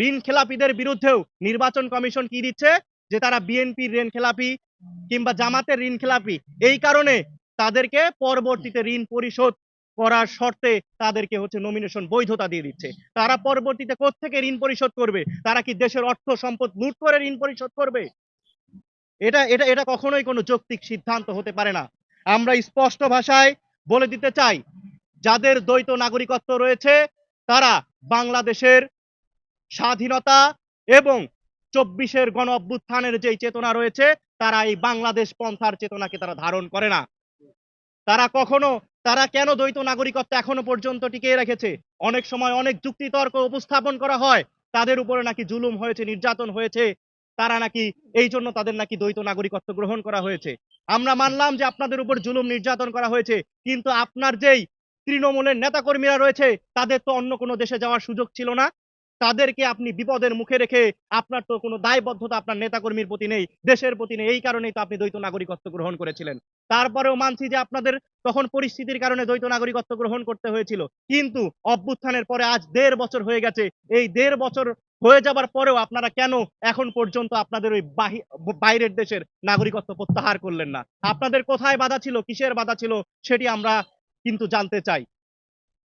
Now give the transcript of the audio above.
ঋণ খেলাপিদের বিরুদ্ধেও নির্বাচন কমিশন কি দিচ্ছে, যে তারা বিএনপির ঋণ খেলাপি কিংবা জামাতের ঋণ খেলাপি, এই কারণে তাদেরকে পরবর্তীতে ঋণ পরিশোধ করার শর্তে তাদেরকে হচ্ছে নমিনেশন বৈধতা দিয়ে দিচ্ছে। তারা পরবর্তীতে কোত্থেকে ঋণ পরিশোধ করবে? তারা কি দেশের অর্থ সম্পদ লুট করে ঋণ পরিশোধ করবে? এটা এটা এটা কখনোই কোনো যৌক্তিক সিদ্ধান্ত হতে পারে না। আমরা স্পষ্ট ভাষায় বলে দিতে চাই, যাদের দ্বৈত নাগরিকত্ব রয়েছে তারা বাংলাদেশের স্বাধীনতা এবং 24-এর গণ অভ্যুত্থানের যে চেতনা রয়েছে, তারা এই বাংলাদেশ পন্থার চেতনাকে তারা ধারণ করে না। তারা কেন দ্বৈত নাগরিকত্ব এখনো পর্যন্ত টিকিয়ে রেখেছে? অনেক সময় অনেক যুক্তিতর্ক উপস্থাপন করা হয়, তাদের উপরে নাকি জুলুম হয়েছে, নির্যাতন হয়েছে, তারা নাকি এই জন্য তাদের নাকি দ্বৈত নাগরিকত্ব গ্রহণ করা হয়েছে। আমরা মানলাম যে আপনাদের উপর জুলুম নির্যাতন করা হয়েছে, কিন্তু আপনার যেই তৃণমূলের নেতাকর্মীরা রয়েছে তাদের তো অন্য কোনো দেশে যাওয়ার সুযোগ ছিল না। তাদেরকে আপনি বিপদের মুখে রেখে আপনার তো কোনো দায়বদ্ধতা আপনার নেতাকর্মীর প্রতি নেই, দেশের প্রতি নেই, এই কারণেই তো আপনি দ্বৈত নাগরিকত্ব গ্রহণ করেছিলেন। তারপরেও মানছি যে আপনাদের তখন পরিস্থিতির কারণে দ্বৈত নাগরিকত্ব গ্রহণ করতে হয়েছিল, কিন্তু অভ্যুত্থানের পরে আজ 1.5 বছর হয়ে গেছে। এই 1.5 বছর হয়ে যাবার পরেও আপনারা কেন এখন পর্যন্ত আপনাদের ওই বাইরের দেশের নাগরিকত্ব প্রত্যাহার করলেন না? আপনাদের কোথায় বাধা ছিল, কিসের বাধা ছিল, সেটি আমরা কিন্তু জানতে চাই।